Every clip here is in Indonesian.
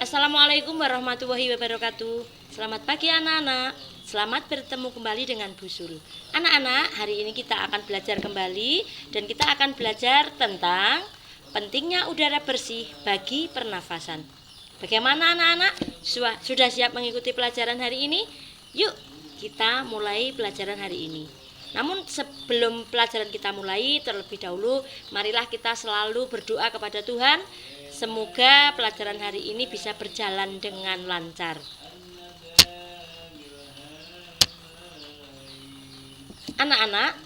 Assalamualaikum warahmatullahi wabarakatuh. Selamat pagi anak-anak. Selamat bertemu kembali dengan Bu Sul. Anak-anak, hari ini kita akan belajar kembali dan kita akan belajar tentang pentingnya udara bersih bagi pernafasan. Bagaimana anak-anak? Sudah siap mengikuti pelajaran hari ini? Yuk, kita mulai pelajaran hari ini. Namun sebelum pelajaran kita mulai, terlebih dahulu marilah kita selalu berdoa kepada Tuhan. Semoga pelajaran hari ini bisa berjalan dengan lancar. Anak-anak,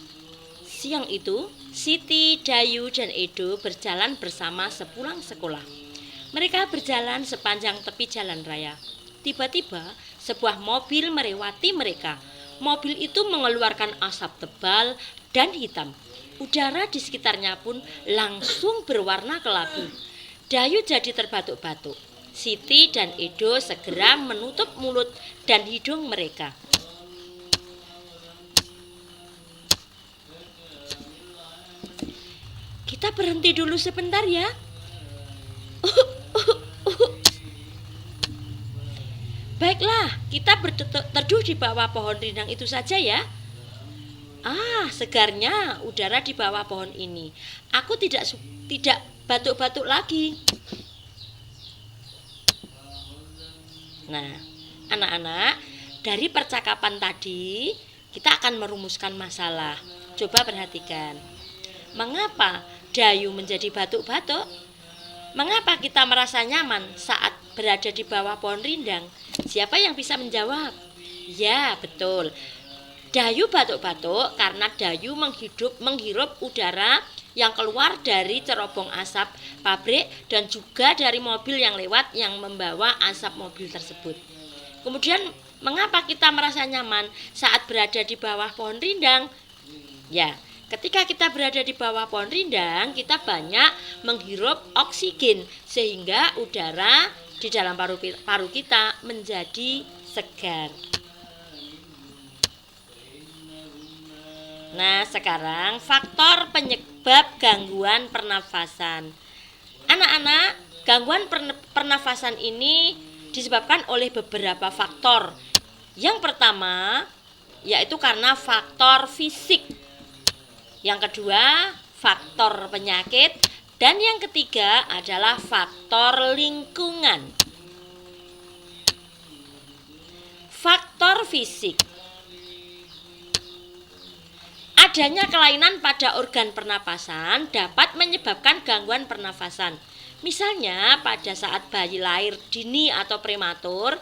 siang itu Siti, Dayu, dan Edo berjalan bersama sepulang sekolah. Mereka berjalan sepanjang tepi jalan raya. Tiba-tiba sebuah mobil melewati mereka. Mobil itu mengeluarkan asap tebal dan hitam. Udara di sekitarnya pun langsung berwarna kelabu. Dayu jadi terbatuk-batuk. Siti dan Edo segera menutup mulut dan hidung mereka. Kita berhenti dulu sebentar ya. Baiklah, kita berteduh di bawah pohon rindang itu saja ya. Segarnya udara di bawah pohon ini. Aku tidak batuk-batuk lagi. Nah, anak-anak, dari percakapan tadi kita akan merumuskan masalah. Coba perhatikan. Mengapa Dayu menjadi batuk-batuk? Mengapa kita merasa nyaman saat berada di bawah pohon rindang? Siapa yang bisa menjawab? Ya, betul. Dayu batuk-batuk karena Dayu menghirup udara yang keluar dari cerobong asap pabrik dan juga dari mobil yang lewat yang membawa asap mobil tersebut. Kemudian, mengapa kita merasa nyaman saat berada di bawah pohon rindang? Ya, ketika kita berada di bawah pohon rindang, kita banyak menghirup oksigen sehingga udara di dalam paru kita menjadi segar. Nah, sekarang faktor penyebab gangguan pernafasan. Anak-anak, gangguan pernafasan ini disebabkan oleh beberapa faktor. Yang pertama, yaitu karena faktor fisik. Yang kedua, faktor penyakit. Dan yang ketiga adalah faktor lingkungan. Faktor fisik. Adanya kelainan pada organ pernapasan dapat menyebabkan gangguan pernafasan. Misalnya pada saat bayi lahir dini atau prematur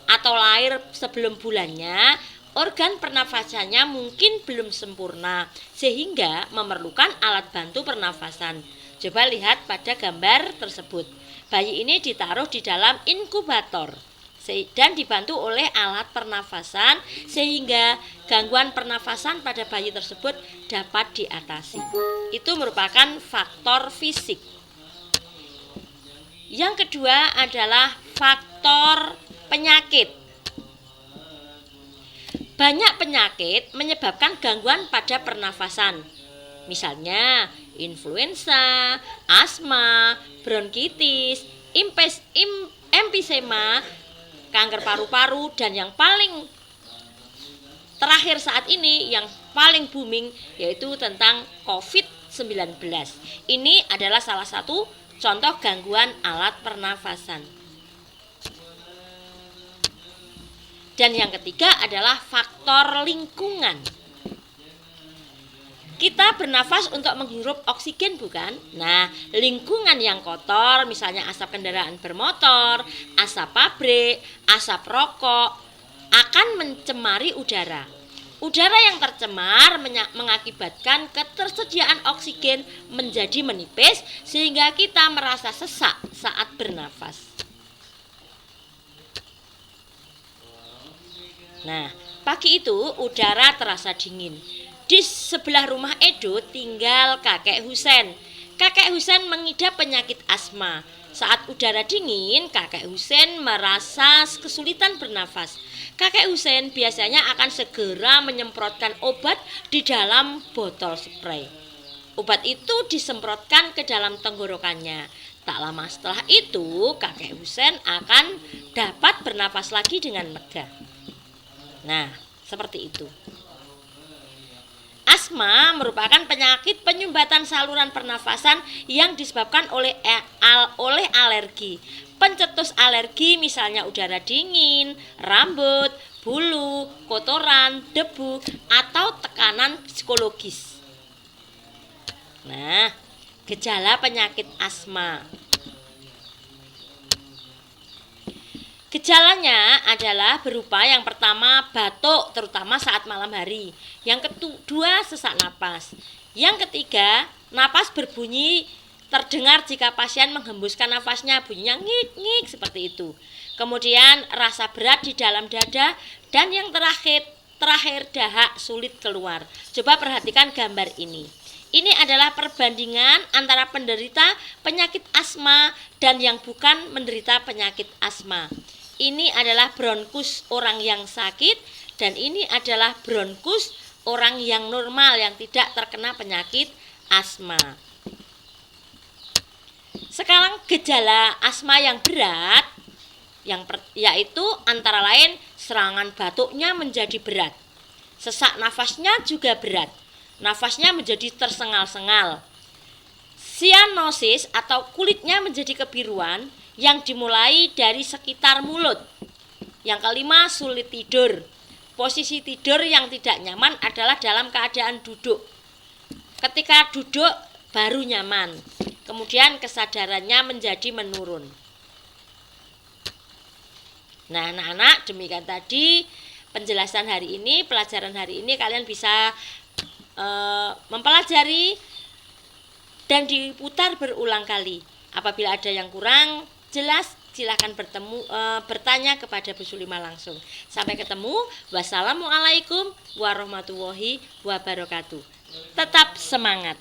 atau lahir sebelum bulannya, organ pernafasannya mungkin belum sempurna sehingga memerlukan alat bantu pernafasan. Coba lihat pada gambar tersebut. Bayi ini ditaruh di dalam inkubator dan dibantu oleh alat pernafasan sehingga gangguan pernafasan pada bayi tersebut dapat diatasi. Itu merupakan faktor fisik. Yang kedua adalah faktor penyakit. Banyak penyakit menyebabkan gangguan pada pernafasan. Misalnya influenza, asma, bronkitis, emfisema, kanker paru-paru, dan yang paling terakhir saat ini yang paling booming yaitu tentang COVID-19. Ini adalah salah satu contoh gangguan alat pernafasan. Dan yang ketiga adalah faktor lingkungan. Kita bernafas untuk menghirup oksigen, bukan? Nah, lingkungan yang kotor, misalnya asap kendaraan bermotor, asap pabrik, asap rokok, akan mencemari udara. Udara yang tercemar mengakibatkan ketersediaan oksigen menjadi menipis sehingga kita merasa sesak saat bernafas. Nah, pagi itu udara terasa dingin. Di sebelah rumah Edo tinggal kakek Husen. Kakek Husen mengidap penyakit asma. Saat udara dingin, kakek Husen merasa kesulitan bernafas. Kakek Husen biasanya akan segera menyemprotkan obat di dalam botol spray. Obat itu disemprotkan ke dalam tenggorokannya. Tak lama setelah itu, kakek Husein akan dapat bernafas lagi dengan lega. Nah, seperti itu. Asma merupakan penyakit penyumbatan saluran pernafasan yang disebabkan oleh alergi. Pencetus alergi misalnya udara dingin, rambut, bulu, kotoran, debu, atau tekanan psikologis. Nah, gejala penyakit asma. Gejalanya adalah berupa yang pertama batuk terutama saat malam hari. Yang kedua sesak napas. Yang ketiga napas berbunyi terdengar jika pasien menghembuskan nafasnya, bunyinya ngik-ngik seperti itu. Kemudian rasa berat di dalam dada dan yang terakhir dahak sulit keluar. Coba perhatikan gambar ini. Ini adalah perbandingan antara penderita penyakit asma dan yang bukan menderita penyakit asma. Ini adalah bronkus orang yang sakit dan ini adalah bronkus orang yang normal yang tidak terkena penyakit asma. Sekarang gejala asma yang berat yaitu antara lain serangan batuknya menjadi berat. Sesak nafasnya juga berat. Nafasnya menjadi tersengal-sengal. Sianosis atau kulitnya menjadi kebiruan yang dimulai dari sekitar mulut. Yang kelima, sulit tidur. Posisi tidur yang tidak nyaman adalah dalam keadaan duduk. Ketika duduk baru nyaman. Kemudian kesadarannya menjadi menurun. Nah, anak-anak, demikian tadi penjelasan hari ini, pelajaran hari ini kalian bisa mempelajari dan diputar berulang kali. Apabila ada yang kurang jelas, silakan bertanya kepada Bu Sulima langsung. Sampai ketemu. Wassalamualaikum warahmatullahi wabarakatuh. Tetap semangat.